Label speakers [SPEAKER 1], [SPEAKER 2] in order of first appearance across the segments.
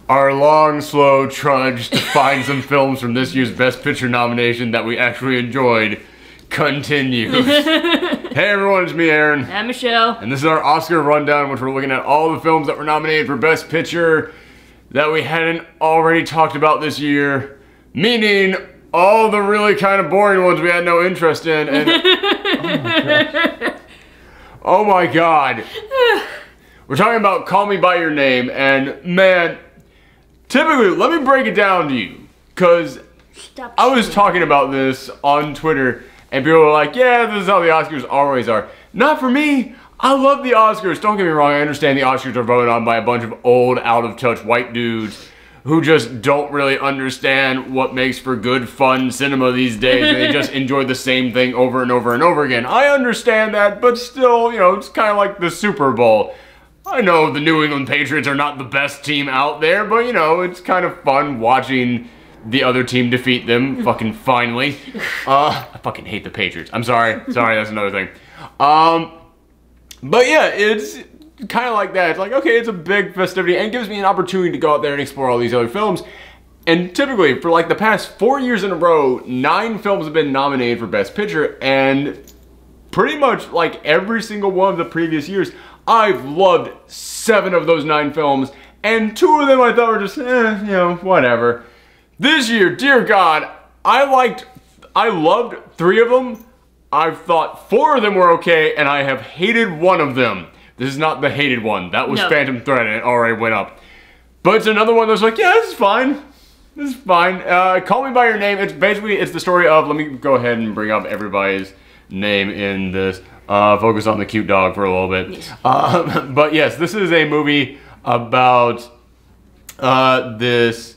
[SPEAKER 1] our long, slow trudge to find some films from this year's Best Picture nomination that we actually enjoyed continues. Hey everyone, it's me, Aaron.
[SPEAKER 2] I'm Michelle.
[SPEAKER 1] And this is our Oscar rundown, which we're looking at all the films that were nominated for Best Picture that we hadn't already talked about this year. Meaning, all the really kind of boring ones we had no interest in. And oh my god. We're talking about Call Me By Your Name, and man, typically, let me break it down to you, because I was talking about this on Twitter, and people were like, yeah, this is how the Oscars always are. Not for me. I love the Oscars. Don't get me wrong, I understand the Oscars are voted on by a bunch of old, out-of-touch white dudes who just don't really understand what makes for good, fun cinema these days, and they just enjoy the same thing over and over and over again. I understand that, but still, you know, it's kind of like the Super Bowl. I know the New England Patriots are not the best team out there, but, you know, it's kind of fun watching the other team defeat them, fucking finally. I fucking hate the Patriots. I'm sorry. Sorry, that's another thing. But yeah, it's kind of like that. It's like, okay, it's a big festivity and gives me an opportunity to go out there and explore all these other films. And typically, for like the past 4 years in a row, 9 films have been nominated for Best Picture, and pretty much like every single one of the previous years, I've loved 7 of those 9 films, and 2 of them I thought were just, you know, whatever. This year, dear God, I loved 3 of them. I've thought 4 of them were okay, and I have hated 1 of them. This is not the hated one. That was Phantom Thread, and it already went up. But it's another one that's like, yeah, this is fine. This is fine. Call Me By Your Name. It's basically, it's the story of, let me go ahead and bring up everybody's name in this. Focus on the cute dog for a little bit. Yes. But yes, this is a movie about this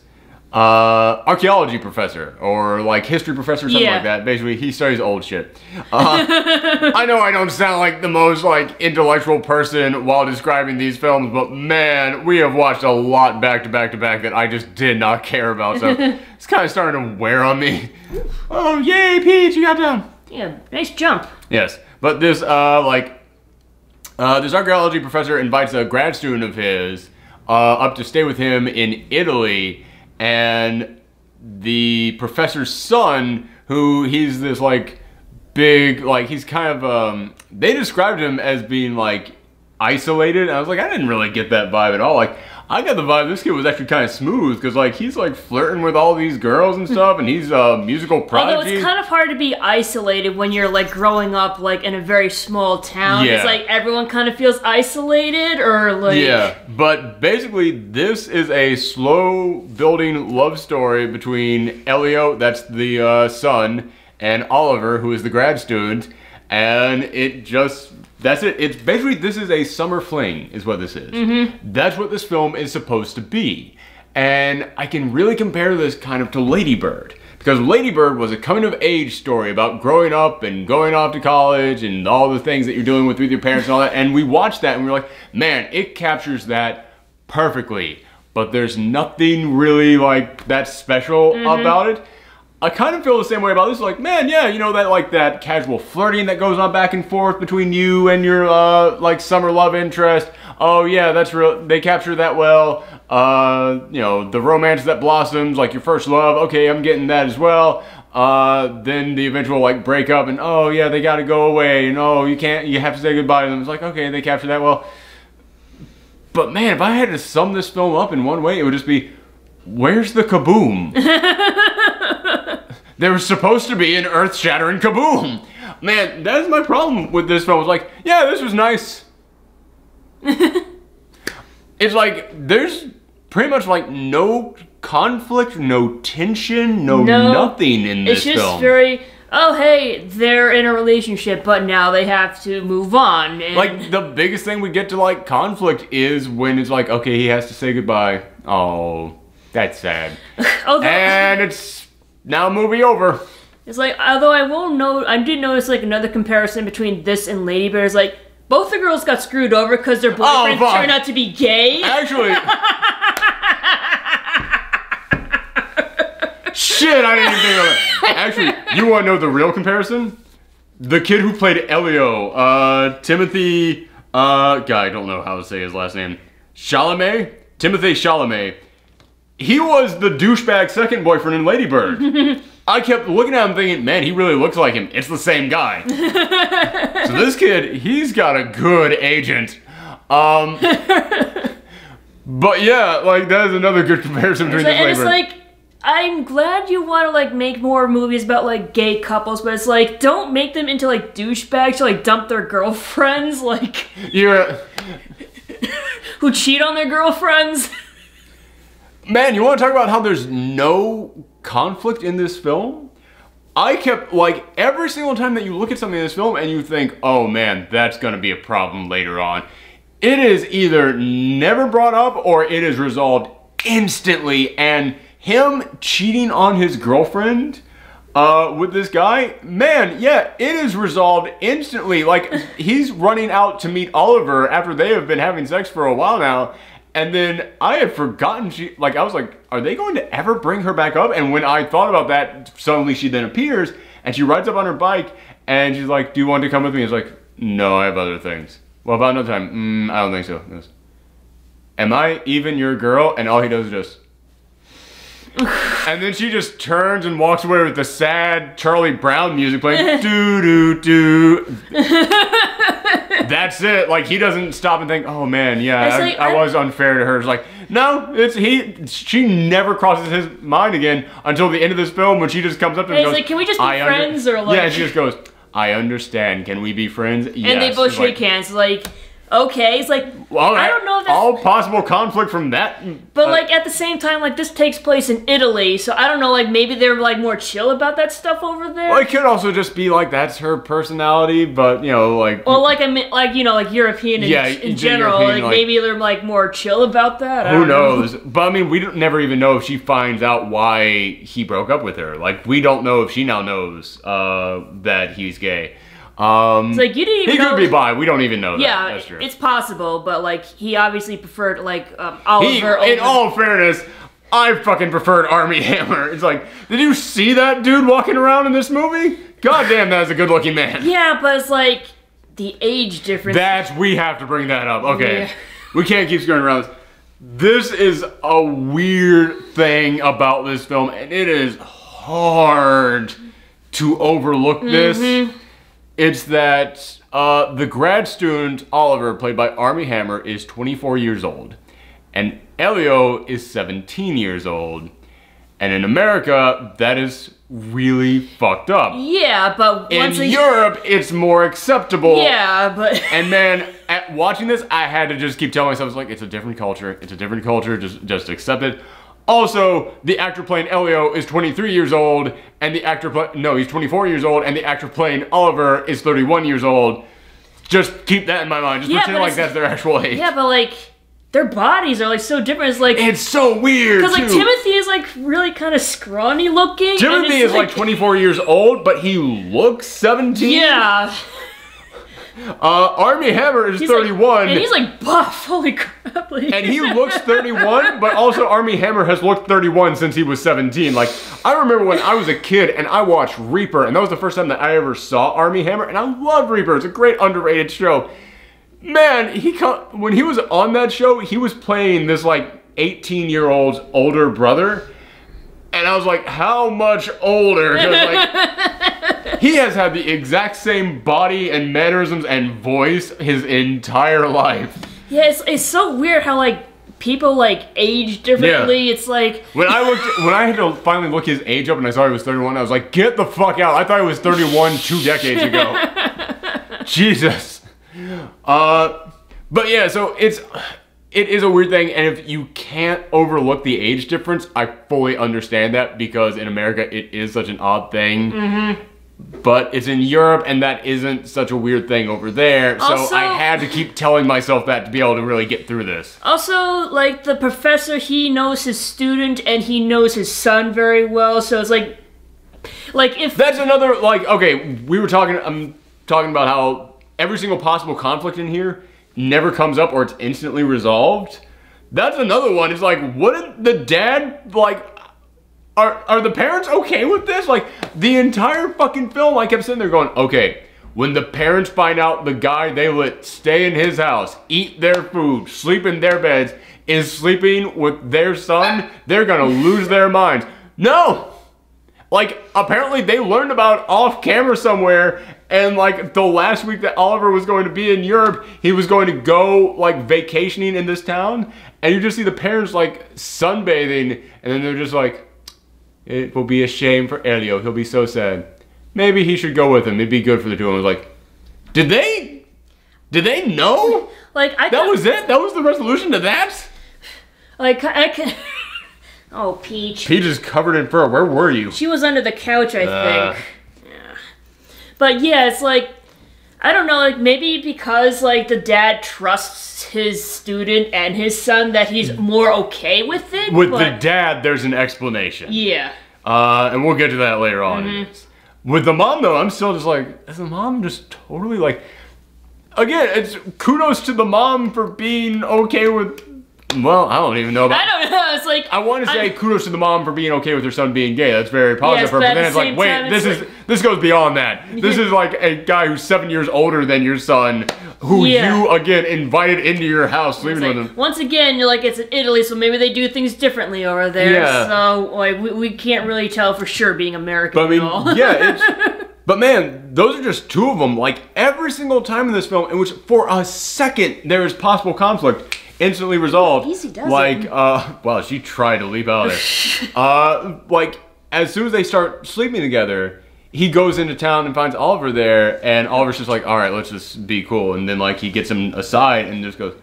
[SPEAKER 1] archaeology professor, or like history professor, something like that. Basically, he studies old shit. I know I don't sound like the most like intellectual person while describing these films, but man, we have watched a lot back to back to back that I just did not care about, so it's kind of starting to wear on me. Oh, yay, Peach, you got down.
[SPEAKER 2] Yeah, nice jump.
[SPEAKER 1] Yes. But this, this archaeology professor invites a grad student of his up to stay with him in Italy, and the professor's son, who he's this, like, big, like, he's kind of, they described him as being, like, isolated, and I was like, I didn't really get that vibe at all. Like, I got the vibe this kid was actually kind of smooth, because, like, he's, like, flirting with all these girls and stuff, and he's a musical prodigy.
[SPEAKER 2] Although it's kind of hard to be isolated when you're, like, growing up, like, in a very small town. Yeah. It's like everyone kind of feels isolated, or, like...
[SPEAKER 1] Yeah, but basically, this is a slow-building love story between Elio, that's the son, and Oliver, who is the grad student, and it just... That's it. It's basically, this is a summer fling, is what this is. Mm-hmm. That's what this film is supposed to be. And I can really compare this kind of to Lady Bird. Because Lady Bird was a coming-of-age story about growing up and going off to college and all the things that you're dealing with your parents and all that. And we watched that and we were like, man, it captures that perfectly. But there's nothing really like that special about it. I kind of feel the same way about this. Like, man, yeah, you know, that like that casual flirting that goes on back and forth between you and your like summer love interest. Oh yeah, that's real. They capture that well. You know, the romance that blossoms, like your first love. Okay, I'm getting that as well. Then the eventual like breakup, and oh yeah, they got to go away, and oh you can't, you have to say goodbye to them. It's like, okay, they capture that well. But man, if I had to sum this film up in one way, it would just be, where's the kaboom? There was supposed to be an earth-shattering kaboom. Man, that is my problem with this film. It's like, yeah, this was nice. It's like, there's pretty much like no conflict, no tension, no nothing in this film. It's just
[SPEAKER 2] very, oh hey, they're in a relationship, but now they have to move on. And
[SPEAKER 1] like, the biggest thing we get to like conflict is when it's like, okay, he has to say goodbye. Oh, that's sad. And it's now movie over.
[SPEAKER 2] It's like, although I did notice like another comparison between this and Lady Bird. It's like, both the girls got screwed over because their boyfriends turned out to be gay.
[SPEAKER 1] Actually. Shit, I didn't even think of it. Actually, you want to know the real comparison? The kid who played Elio, Timothy, God, I don't know how to say his last name. Chalamet? Timothée Chalamet. he was the douchebag second boyfriend in Lady Bird. I kept looking at him thinking, man, he really looks like him. It's the same guy. So this kid, he's got a good agent. But yeah, like that is another good comparison between this
[SPEAKER 2] It's like, I'm glad you want to like make more movies about like gay couples, but it's like, don't make them into like douchebags to like dump their girlfriends, like who cheat on their girlfriends.
[SPEAKER 1] Man, you want to talk about how there's no conflict in this film? I kept, like, every single time that you look at something in this film and you think, oh man, that's gonna be a problem later on, it is either never brought up or it is resolved instantly. And him cheating on his girlfriend with this guy, man, yeah, it is resolved instantly. Like, he's running out to meet Oliver after they have been having sex for a while now. And then I had forgotten I was like, are they going to ever bring her back up? And when I thought about that, suddenly she then appears and she rides up on her bike and she's like, do you want to come with me? It's like, no, I have other things. Well, about another time, I don't think so. He goes, am I even your girl? And all he does is just... And then she just turns and walks away with the sad Charlie Brown music playing. Do-do-do. That's it. Like, he doesn't stop and think, oh man, yeah, I was unfair to her. It's like, no, she never crosses his mind again until the end of this film when she just comes up to him and goes,
[SPEAKER 2] like, can we just be friends? Or like...
[SPEAKER 1] Yeah, she just goes, I understand. Can we be friends? Yes.
[SPEAKER 2] And they both shake hands. Like, okay. It's like,
[SPEAKER 1] well,
[SPEAKER 2] I don't know if that's...
[SPEAKER 1] all possible conflict from that.
[SPEAKER 2] But like, at the same time, like, this takes place in Italy, so I don't know, like, maybe they're like more chill about that stuff over there.
[SPEAKER 1] Well, it could also just be like, that's her personality, but, you know, like...
[SPEAKER 2] Well, like, I mean, like, you know, like, European in general, European, like, maybe they're like more chill about that.
[SPEAKER 1] Who knows? But I mean, we never even know if she finds out why he broke up with her. Like, we don't know if she now knows that he's gay.
[SPEAKER 2] It's like, you didn't even
[SPEAKER 1] know. He could be bi. We don't even know that.
[SPEAKER 2] Yeah,
[SPEAKER 1] that's true.
[SPEAKER 2] It's possible, but like, he obviously preferred like Oliver.
[SPEAKER 1] In all fairness, I fucking preferred Armie Hammer. It's like, did you see that dude walking around in this movie? God damn, that's a good-looking man.
[SPEAKER 2] Yeah, but it's like the age difference.
[SPEAKER 1] We have to bring that up. Okay, yeah. We can't keep skirting around this. This is a weird thing about this film, and it is hard to overlook this. It's that the grad student, Oliver, played by Armie Hammer, is 24 years old. And Elio is 17 years old. And in America, that is really fucked up.
[SPEAKER 2] Yeah, but
[SPEAKER 1] in Europe, it's more acceptable.
[SPEAKER 2] Yeah, but...
[SPEAKER 1] And man, watching this, I had to just keep telling myself, like, it's a different culture. It's a different culture. Just accept it. Also, the actor playing Elio is 23 years old, and the actor he's 24 years old, and the actor playing Oliver is 31 years old. Just keep that in my mind. Just pretend like that's their actual age.
[SPEAKER 2] Yeah, but like, their bodies are like so different. It's like...
[SPEAKER 1] It's so weird,
[SPEAKER 2] because like, Timothy is like really kind of scrawny looking.
[SPEAKER 1] Timothy is like 24 years old, but he looks 17.
[SPEAKER 2] Yeah.
[SPEAKER 1] Armie Hammer is 31.
[SPEAKER 2] And he's like buff, holy crap.
[SPEAKER 1] And he looks 31, but also Armie Hammer has looked 31 since he was 17. Like, I remember when I was a kid and I watched Reaper, and that was the first time that I ever saw Armie Hammer, and I love Reaper. It's a great underrated show. Man, when he was on that show, he was playing this like 18-year-old's older brother. And I was like, how much older? 'Cause, like, he has had the exact same body and mannerisms and voice his entire life.
[SPEAKER 2] Yeah, it's so weird how like people like age differently. Yeah. It's like
[SPEAKER 1] when I had to finally look his age up and I saw he was 31, I was like, get the fuck out. I thought he was 31 2 decades ago. Jesus. But yeah, so it is a weird thing, and if you can't overlook the age difference, I fully understand that, because in America it is such an odd thing. But it's in Europe, and that isn't such a weird thing over there, so I had to keep telling myself that to be able to really get through this. Also,
[SPEAKER 2] like, the professor, he knows his student, and he knows his son very well, so it's like if...
[SPEAKER 1] That's another, like, okay, I'm talking about how every single possible conflict in here never comes up or it's instantly resolved. That's another one. It's like, what did the dad, like, are the parents okay with this? Like, the entire fucking film, I kept sitting there going, okay, when the parents find out the guy they let stay in his house, eat their food, sleep in their beds, is sleeping with their son, they're gonna lose their minds. No! Like, apparently they learned about off camera somewhere, and like the last week that Oliver was going to be in Europe, he was going to go like vacationing in this town, and you just see the parents like sunbathing, and then they're just like, it will be a shame for Elio, he'll be so sad. Maybe he should go with him, it'd be good for the two of them. I was like, did they know?
[SPEAKER 2] Like,
[SPEAKER 1] that was it? That was the resolution to that?
[SPEAKER 2] Like, I can... Oh, Peach.
[SPEAKER 1] Peach is covered in fur. Where were you?
[SPEAKER 2] She was under the couch, I think. Yeah. But yeah, it's like, I don't know, like maybe because like the dad trusts his student and his son that he's more okay with it.
[SPEAKER 1] With the dad, there's an explanation.
[SPEAKER 2] Yeah.
[SPEAKER 1] And we'll get to that later on. With the mom though, I'm still just like, is the mom just totally like, again, it's kudos to the mom for being okay with, well, I don't even know about.
[SPEAKER 2] I don't know. It's like
[SPEAKER 1] I want to say kudos to the mom for being okay with her son being gay. That's very positive. Yes, but then it's like, wait, this goes beyond that. This is like a guy who's 7 years older than your son, who you again invited into your house, sleeping with him.
[SPEAKER 2] Once again, you're like, it's in Italy, so maybe they do things differently over there. Yeah. So like we can't really tell for sure being American.
[SPEAKER 1] But I mean,
[SPEAKER 2] at all.
[SPEAKER 1] yeah. But man, those are just two of them. Like every single time in this film, in which for a second there is possible conflict, instantly resolved.
[SPEAKER 2] Easy does
[SPEAKER 1] like, well, she tried to leap out of there. Like, as soon as they start sleeping together, he goes into town and finds Oliver there, and Oliver's just like, all right, let's just be cool. And then, like, he gets him aside and just goes,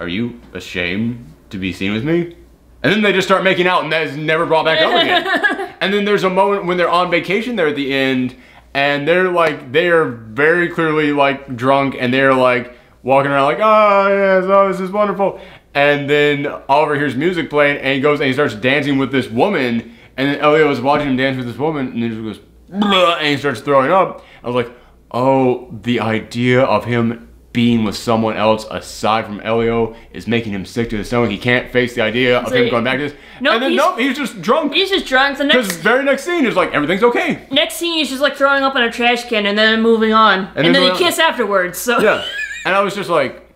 [SPEAKER 1] are you ashamed to be seen with me? And then they just start making out, and that is never brought back up again. And then there's a moment when they're on vacation there at the end, and they're like, they are very clearly, like, drunk, and they're like, walking around like, oh, yes, oh, this is wonderful. And then Oliver hears music playing, and he goes and he starts dancing with this woman, and then Elio is watching him dance with this woman, and then he just goes, bleh, and he starts throwing up. I was like, oh, the idea of him being with someone else aside from Elio is making him sick to his stomach. He can't face the idea of him going back to this.
[SPEAKER 2] Nope,
[SPEAKER 1] and then, nope, he's just drunk.
[SPEAKER 2] He's just drunk.
[SPEAKER 1] Because very next scene is like, everything's okay.
[SPEAKER 2] Next scene, he's just like throwing up in a trash can, and then moving on. And then they kiss afterwards, so.
[SPEAKER 1] Yeah. And I was just like,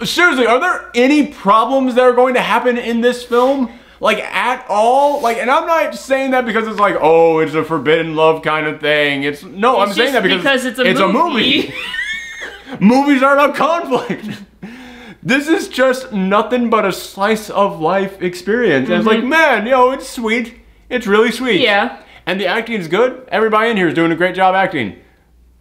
[SPEAKER 1] seriously, are there any problems that are going to happen in this film? Like, at all? Like, and I'm not saying that because it's like, oh, it's a forbidden love kind of thing. I'm saying that because it's a movie. Movies are about conflict. This is just nothing but a slice of life experience. And it's like, man, it's sweet. It's really sweet.
[SPEAKER 2] Yeah.
[SPEAKER 1] And the acting is good. Everybody in here is doing a great job acting.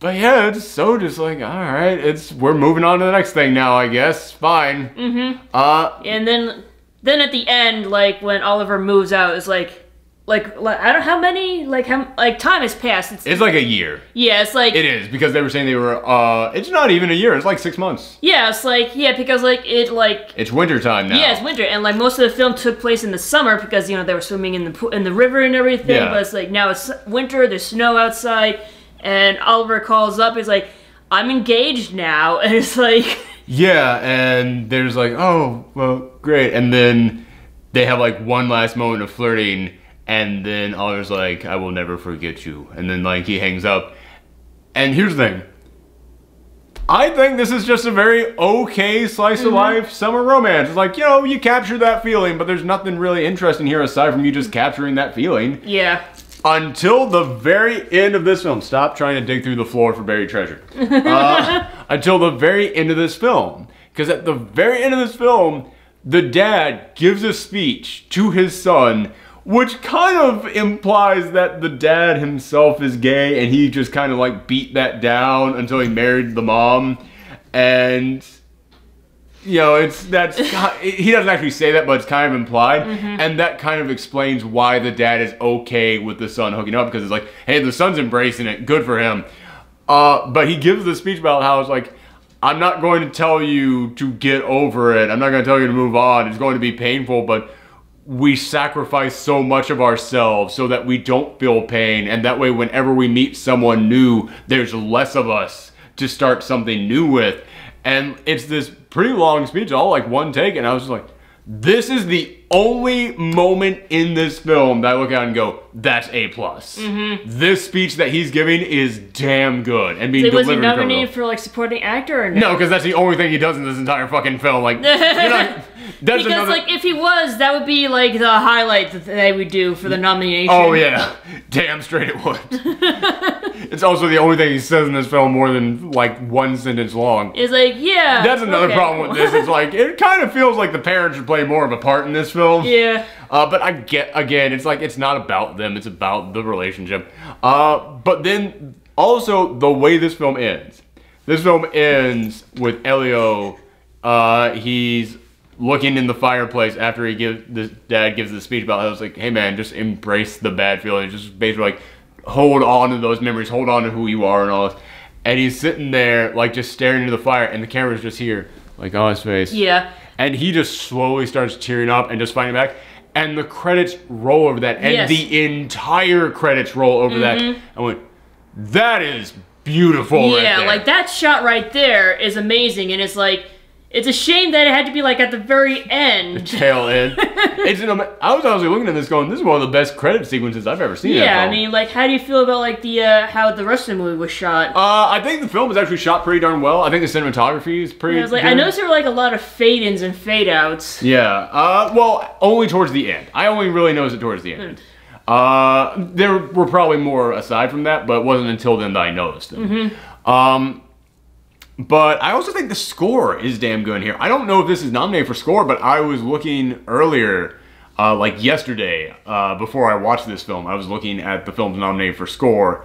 [SPEAKER 1] But yeah, it's so just like, all right, we're moving on to the next thing now, I guess. Fine.
[SPEAKER 2] And then at the end, like when Oliver moves out, it's like I don't know how many, time has passed.
[SPEAKER 1] It's like a year.
[SPEAKER 2] Yeah, it's like
[SPEAKER 1] it is because they were saying they were. It's not even a year. It's like 6 months.
[SPEAKER 2] Yeah, it's like because it's
[SPEAKER 1] winter time now.
[SPEAKER 2] Yeah, it's winter, and like most of the film took place in the summer because they were swimming in the river and everything. Yeah. But it's like now it's winter. There's snow outside. And Oliver calls up, he's like, I'm engaged now. And it's like...
[SPEAKER 1] Yeah, and there's like, oh, well, great. And then they have like one last moment of flirting, and then Oliver's like, I will never forget you. And then like he hangs up. And here's the thing. I think this is just a very okay slice of life summer romance. It's like, you capture that feeling, but there's nothing really interesting here aside from you just capturing that feeling.
[SPEAKER 2] Yeah.
[SPEAKER 1] Until the very end of this film. Stop trying to dig through the floor for buried treasure. Until the very end of this film. Because at the very end of this film, the dad gives a speech to his son, which kind of implies that the dad himself is gay, and he just kind of like beat that down until he married the mom. And... he doesn't actually say that, but it's kind of implied. And that kind of explains why the dad is okay with the son hooking up, because it's like, hey, the son's embracing it, good for him. But he gives the speech about how it's like, I'm not going to tell you to get over it. I'm not going to tell you to move on. It's going to be painful, but we sacrifice so much of ourselves so that we don't feel pain. And that way, whenever we meet someone new, there's less of us to start something new with. And it's this pretty long speech, all like one take, and I was just like, this is the only moment in this film that I look at and go, that's A+. This speech that he's giving is damn good and being delivered.
[SPEAKER 2] Was he nominated for like supporting actor or no?
[SPEAKER 1] No, because that's the only thing he does in this entire fucking film. Like,
[SPEAKER 2] Because like if he was, that would be like the highlight that they would do for the nomination.
[SPEAKER 1] Oh yeah, damn straight it would. It's also the only thing he says in this film more than like one sentence long.
[SPEAKER 2] It's like, yeah.
[SPEAKER 1] That's another problem with this. It's like it kind of feels like the parents should play more of a part in this film.
[SPEAKER 2] Yeah.
[SPEAKER 1] But I get, again, it's like it's not about them. It's about the relationship. But then also the way this film ends. This film ends with Elio. He's looking in the fireplace after his dad gives the speech about how it's like, hey man, just embrace the bad feelings. Just basically like hold on to those memories, hold on to who you are and all this. And he's sitting there like just staring into the fire and the camera's just here, like on his face.
[SPEAKER 2] Yeah.
[SPEAKER 1] And he just slowly starts tearing up and just fighting back. And the credits roll over that. And the entire credits roll over that. I went, that is beautiful right there.
[SPEAKER 2] Yeah, like that shot right there is amazing. And it's like, it's a shame that it had to be like at the very end.
[SPEAKER 1] The tail end. I was honestly looking at this going, this is one of the best credit sequences I've ever seen.
[SPEAKER 2] Yeah, I mean, like, how do you feel about like the how the rest of the movie was shot?
[SPEAKER 1] I think the film is actually shot pretty darn well. I think the cinematography is pretty.
[SPEAKER 2] Yeah, I noticed there were like a lot of fade-ins and fade-outs.
[SPEAKER 1] Yeah. Well, only towards the end. I only really noticed it towards the end. There were probably more aside from that, but it wasn't until then that I noticed them. But I also think the score is damn good here. I don't know if this is nominated for score, but I was looking earlier, like yesterday, before I watched this film, I was looking at the films nominated for score,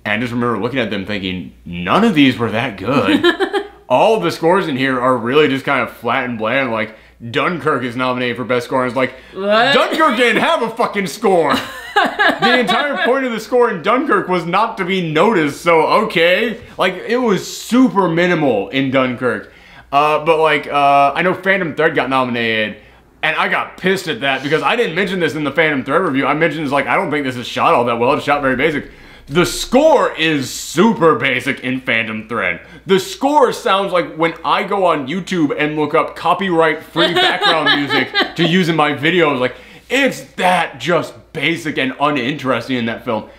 [SPEAKER 1] and I just remember looking at them thinking, none of these were that good. All of the scores in here are really just kind of flat and bland, like Dunkirk is nominated for best score, and it's like, what? Dunkirk didn't have a fucking score! The entire point of the score in Dunkirk was not to be noticed, so okay. Like, it was super minimal in Dunkirk. But like, I know Phantom Thread got nominated, and I got pissed at that because I didn't mention this in the Phantom Thread review. I mentioned it's like, I don't think this is shot all that well, it's shot very basic. The score is super basic in Phantom Thread. The score sounds like when I go on YouTube and look up copyright-free background music to use in my videos, like, it's that just basic and uninteresting in that film.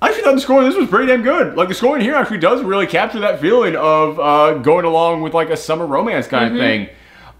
[SPEAKER 1] I actually thought the score in this was pretty damn good. Like, the score in here actually does really capture that feeling of going along with like a summer romance kind of thing.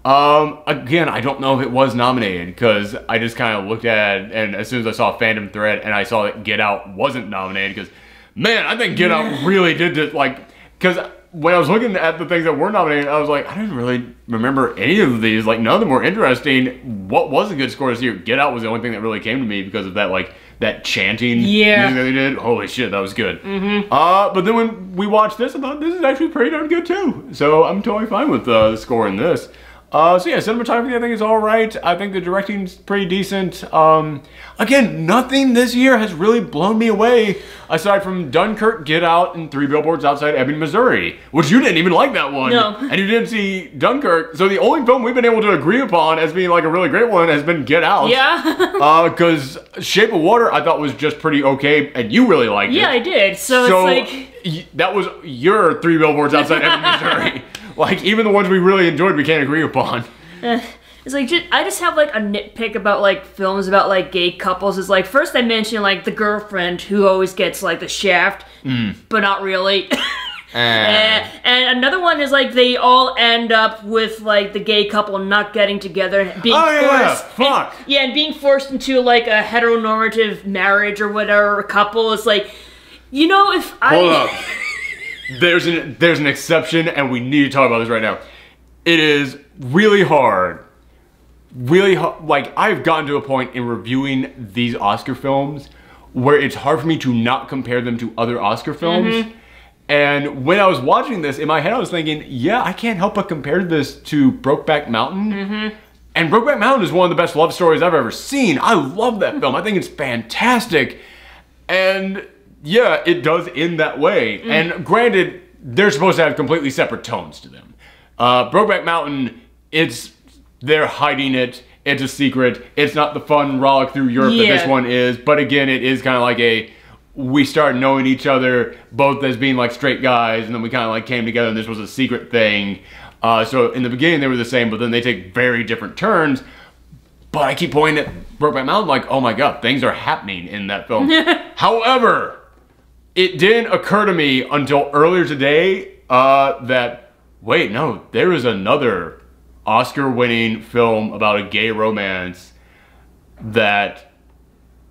[SPEAKER 1] Again, I don't know if it was nominated because I just kind of looked at it, and as soon as I saw Phantom Thread and I saw that Get Out wasn't nominated, because man, I think Get Out really did this, like, because when I was looking at the things that were nominated, I was like, I didn't really remember any of these. Like, none of them were interesting. What was a good score this year? Get Out was the only thing that really came to me because of that, like, that chanting music that they did. Holy shit, that was good. But then when we watched this, I thought this is actually pretty darn good too. So I'm totally fine with the score in this. So yeah, cinematography I think is alright. I think the directing's pretty decent. Again, nothing this year has really blown me away aside from Dunkirk, Get Out, and 3 Billboards Outside Ebbing, Missouri. Which you didn't even like that one.
[SPEAKER 2] No.
[SPEAKER 1] And you didn't see Dunkirk. So the only film we've been able to agree upon as being like a really great one has been Get Out.
[SPEAKER 2] Yeah.
[SPEAKER 1] Because Shape of Water I thought was just pretty okay, and you really liked it.
[SPEAKER 2] Yeah, I did. So it's like...
[SPEAKER 1] that was your 3 Billboards Outside Ebbing, Missouri. Like, even the ones we really enjoyed, we can't agree upon.
[SPEAKER 2] It's like, I just have, like, a nitpick about, like, films about, like, gay couples. Is like, first I mentioned, like, the girlfriend who always gets, like, the shaft, but not really. And another one is, like, they all end up with, like, the gay couple not getting together and being forced.
[SPEAKER 1] Fuck.
[SPEAKER 2] And being forced into, like, a heteronormative marriage or whatever couple. It's like, you know, if
[SPEAKER 1] Hold up. There's an exception, and we need to talk about this right now. It is really hard. Like, I've gotten to a point in reviewing these Oscar films where it's hard for me to not compare them to other Oscar films. And when I was watching this, in my head I was thinking, yeah, I can't help but compare this to Brokeback Mountain. And Brokeback Mountain is one of the best love stories I've ever seen. I love that film. I think it's fantastic. And yeah, it does end that way. And granted, they're supposed to have completely separate tones to them. Brokeback Mountain, they're hiding it. It's a secret. It's not the fun rollick through Europe that this one is. But again, it is kind of like we start knowing each other both as being like straight guys, and then we kind of like came together and this was a secret thing. So in the beginning they were the same, but then they take very different turns. But I keep pointing at Brokeback Mountain like, oh my god, things are happening in that film. However, it didn't occur to me until earlier today that, wait, no, there is another Oscar-winning film about a gay romance that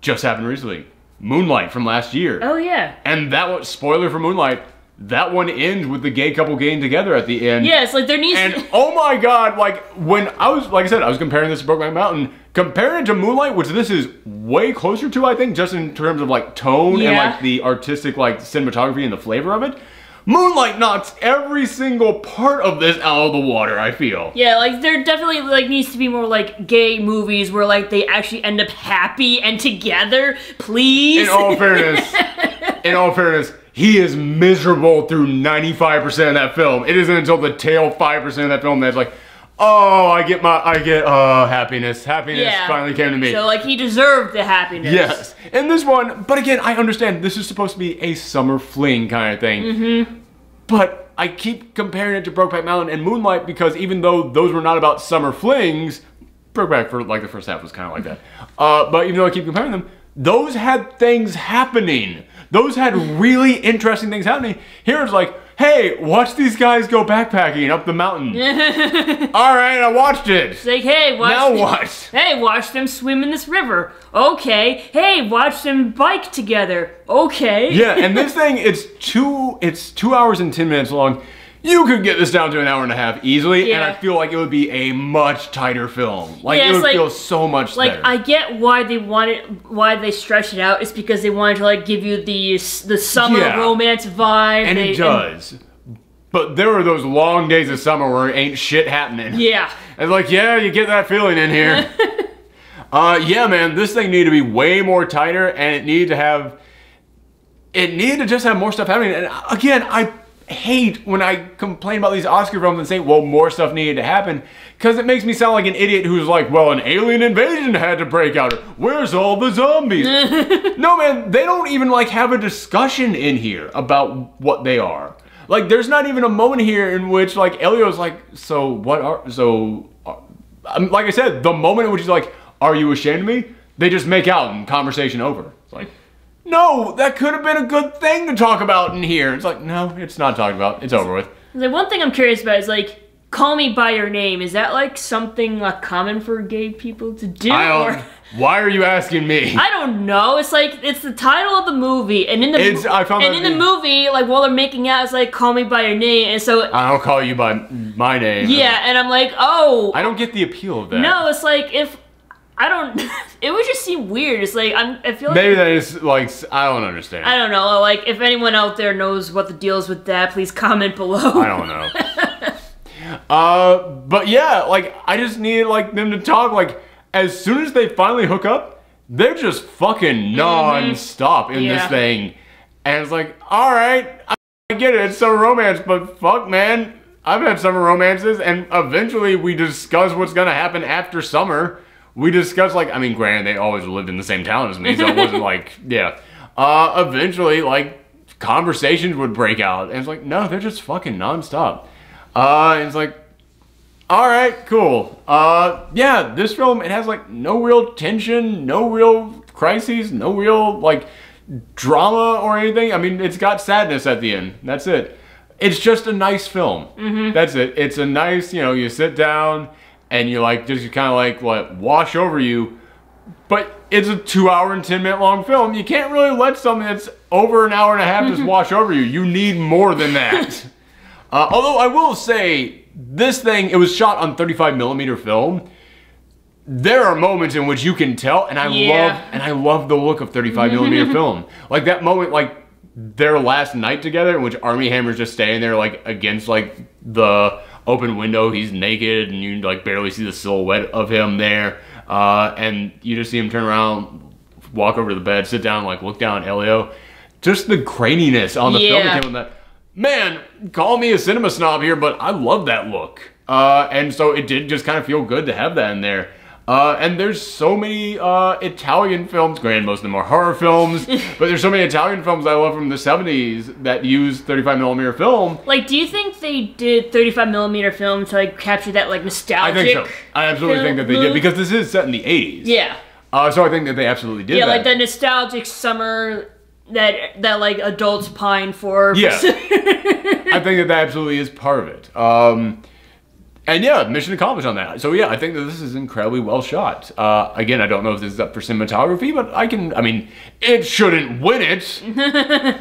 [SPEAKER 1] just happened recently. Moonlight from last year.
[SPEAKER 2] Oh, yeah.
[SPEAKER 1] And that one, spoiler for Moonlight, that one ends with the gay couple getting together at the end.
[SPEAKER 2] Yes, like there needs
[SPEAKER 1] and oh my god, like when I was, like I said, I was comparing this to Brokeback Mountain, comparing it to Moonlight, which this is way closer to, I think, just in terms of like tone and like the artistic like cinematography and the flavor of it. Moonlight knocks every single part of this out of the water, I feel.
[SPEAKER 2] Yeah, like there definitely like needs to be more like gay movies where like they actually end up happy and together, please.
[SPEAKER 1] In all fairness, he is miserable through 95% of that film. It isn't until the tail 5% of that film that's like, oh, I get happiness. Happiness finally came to me.
[SPEAKER 2] So like he deserved the happiness.
[SPEAKER 1] Yes. In this one, but again, I understand this is supposed to be a summer fling kind of thing. Mm-hmm. But I keep comparing it to Brokeback Mountain and Moonlight because even though those were not about summer flings, Brokeback for like the first half was kind of like that. But even though I keep comparing them, those had things happening. Those had really interesting things happening. Here it's like, hey, watch these guys go backpacking up the mountain. All right, I watched it.
[SPEAKER 2] It's like, hey, watch them swim in this river. Okay. Hey, watch them bike together. Okay.
[SPEAKER 1] Yeah, and this thing, it's 2 hours and 10 minutes long. You could get this down to an hour and a half easily, and I feel like it would be a much tighter film. Like, it would feel so much better.
[SPEAKER 2] Like, I get why they stretched it out. It's because they wanted to, like, give you the summer romance vibe.
[SPEAKER 1] And it does. But there are those long days of summer where ain't shit happening.
[SPEAKER 2] Yeah.
[SPEAKER 1] And like, yeah, you get that feeling in here. Yeah, man, this thing needed to be way more tighter, and it needed to just have more stuff happening. And again, I hate when I complain about these Oscar films and say, well, more stuff needed to happen, because it makes me sound like an idiot who's like, well, an alien invasion had to break out. Where's all the zombies? No, man, they don't even like have a discussion in here about what they are. Like, there's not even a moment here in which like Elio's like, like I said, the moment in which he's like, are you ashamed of me? They just make out and conversation over. It's like, no, that could have been a good thing to talk about in here. It's like, no, it's not talked about. It's over with.
[SPEAKER 2] The one thing I'm curious about is like, call me by your name. Is that like something like common for gay people to do?
[SPEAKER 1] Why are you asking me?
[SPEAKER 2] I don't know. It's like, it's the title of the movie, and in the movie, like while they're making out, it's like, call me by your name, and so
[SPEAKER 1] I'll call you by my name.
[SPEAKER 2] Yeah, and I'm like, oh.
[SPEAKER 1] I don't get the appeal of that.
[SPEAKER 2] No, it's like if. I don't. It would just seem weird. It's like I feel like
[SPEAKER 1] maybe that is like I don't understand.
[SPEAKER 2] I don't know. Like if anyone out there knows what the deal is with that, please comment below.
[SPEAKER 1] I don't know. But yeah, like I just needed like them to talk. Like as soon as they finally hook up, they're just fucking non-stop in this thing, and it's like, all right, I get it. It's summer romance, but fuck, man, I've had summer romances, and eventually we discuss what's gonna happen after summer. We discussed, like, I mean, granted, they always lived in the same town as me, so it wasn't like, yeah. Eventually, like, conversations would break out, and it's like, no, they're just fucking nonstop. And it's like, all right, cool. Yeah, this film, it has, like, no real tension, no real crises, no real, like, drama or anything. I mean, it's got sadness at the end. That's it. It's just a nice film. That's it. It's a nice, you sit down, and you like just kind of like what wash over you, but it's a 2 hour and 10 minute long film. You can't really let something that's over an hour and a half just wash over you. You need more than that. Although I will say, this thing, it was shot on 35mm film. There are moments in which you can tell, and I love the look of 35mm film. Like that moment, like their last night together, in which Armie Hammer's just standing there like against like the open window, he's naked, and you like barely see the silhouette of him there, and you just see him turn around, walk over to the bed, sit down, like look down at Elio. Just the graininess on the film that came with that. Man, call me a cinema snob here, but I love that look. And so it did just kind of feel good to have that in there. And there's so many Italian films, granted most of them are horror films, but there's so many Italian films I love from the 70s that use 35mm film.
[SPEAKER 2] Like, do you think they did 35mm film to like capture that like nostalgic?
[SPEAKER 1] I think so. I absolutely think that they did, because this is set in the 80s.
[SPEAKER 2] Yeah.
[SPEAKER 1] So I think that they absolutely did that.
[SPEAKER 2] Yeah, like that nostalgic summer that like adults pine for.
[SPEAKER 1] Yeah. I think that absolutely is part of it. And yeah, mission accomplished on that. So yeah, I think that this is incredibly well shot. Again, I don't know if this is up for cinematography, but I mean, it shouldn't win it.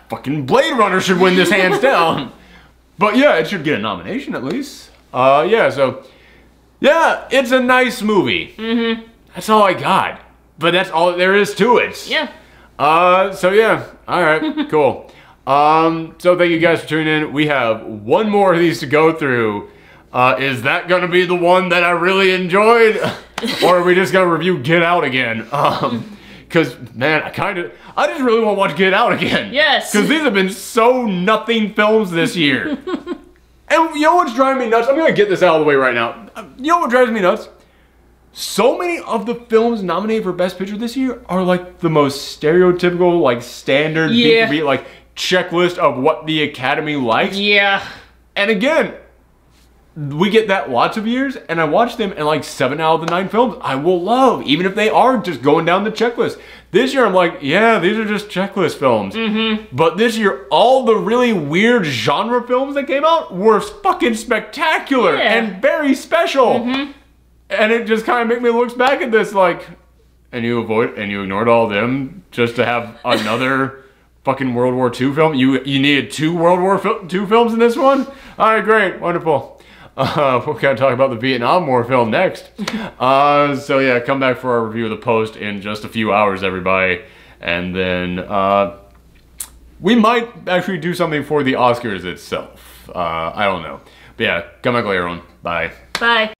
[SPEAKER 1] Fucking Blade Runner should win this hands down. But yeah, it should get a nomination at least. Yeah, so yeah, it's a nice movie. Mm-hmm. That's all I got. But that's all there is to it.
[SPEAKER 2] Yeah.
[SPEAKER 1] So yeah, all right, cool. So thank you guys for tuning in. We have one more of these to go through. Is that gonna be the one that I really enjoyed? Or are we just gonna review Get Out again? Cause man, I just really want to watch Get Out again.
[SPEAKER 2] Yes.
[SPEAKER 1] Cause these have been so nothing films this year. And you know what's driving me nuts? I'm gonna get this out of the way right now. You know what drives me nuts? So many of the films nominated for Best Picture this year are like the most stereotypical, like standard beat for beat, like checklist of what the Academy likes.
[SPEAKER 2] Yeah.
[SPEAKER 1] And again, we get that lots of years, and I watch them, and like 7 out of the 9 films I will love, even if they are just going down the checklist. This year I'm like, yeah, these are just checklist films. Mm-hmm. But this year, all the really weird genre films that came out were fucking spectacular and very special. Mm-hmm. And it just kind of made me look back at this like, and you ignored all of them just to have another fucking World War II film? You needed 2 World War II films in this one? All right, great, wonderful. We're going to talk about the Vietnam War film next. So yeah, come back for our review of The Post in just a few hours, everybody. And then we might actually do something for the Oscars itself. I don't know. But yeah, come back later on. Bye.
[SPEAKER 2] Bye.